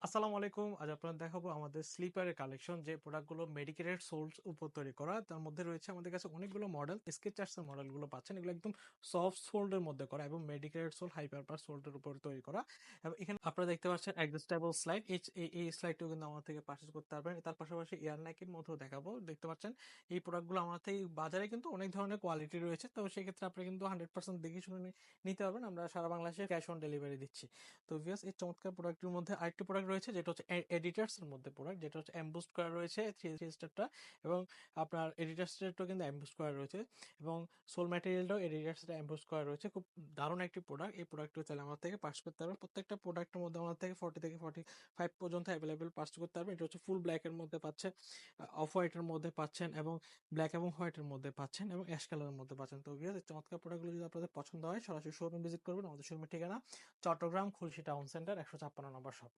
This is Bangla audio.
আসসালামু আলাইকুম। আজ আপনাদের দেখাবো আমাদের স্লিপারের কালেকশন যে প্রোডাক্টগুলো মেডিকেটেড সোলস উপর তৈরি করা। তার মধ্যে রয়েছে আমাদের কাছে অনেকগুলো মডেল। স্কেচার্সের মডেলগুলো পাচ্ছেন। এগুলো একদম সফট সোলড এর মধ্যে করা এবং medicated sole, high purpose sole এর উপর তৈরি করা। এবং এখানে আপনারা দেখতে পাচ্ছেন অ্যাডজাস্টেবল স্লাইড। এই স্লাইডটাও কিন্তু আমার থেকে পারচেজ করতে পারবেন। তার পাশাপাশি এয়ার নাইকের মধ্যেও দেখাবো। দেখতে পাচ্ছেন এই প্রোডাক্টগুলো আমার থেকে বাজারে কিন্তু অনেক ধরনের কোয়ালিটি রয়েছে। তো সেক্ষেত্রে আপনি কিন্তু 100% দেখে শুনে নিতে পারবেন। আমরা সারা বাংলাদেশে ক্যাশ অন ডেলিভারি দিচ্ছি। তো ভিউয়ার্স এই চমৎকার প্রোডাক্টের মধ্যে আরেকটি প্রোডাক্ট রয়েছে যেটা হচ্ছে এডিটার্স এর মধ্যে প্রোডাক্ট, যেটা হচ্ছে এমবুস্ট করা রয়েছে থ্রি স্টারটা, এবং আপনার এডিটার স্টারটাও কিন্তু এমবুস্ট করা রয়েছে, এবং সোল ম্যাটেরিয়ালটাও এডিটার্সটা এমবুস্ট করা রয়েছে। খুব দারুণ একটি প্রোডাক্ট। এই প্রোডাক্টটা চাইলে আমার থেকে পার্চ করতে পারবেন। প্রত্যেকটা প্রোডাক্টের মধ্যে আমার থেকে 40 থেকে 45 পর্যন্ত অ্যাভেলেবেল পার্চ করতে পারবেন। এটা হচ্ছে ফুল ব্ল্যাক এর মধ্যে পাচ্ছেন, অফ হোয়াইটের মধ্যে পাচ্ছেন, এবং ব্ল্যাক এবং হোয়াইটের মধ্যে পাচ্ছেন, এবং অ্যাশ কালারের মধ্যে পাচ্ছেন। তো ভিউয়ার্স এই চমৎকার প্রোডাক্টগুলো যদি আপনাদের পছন্দ হয় সরাসরি শোরুম ভিজিট করবেন। আমাদের শোরুমে ঠিকানা চট্টগ্রাম খুলশী টাউন সেন্টার 156 নম্বর শপ।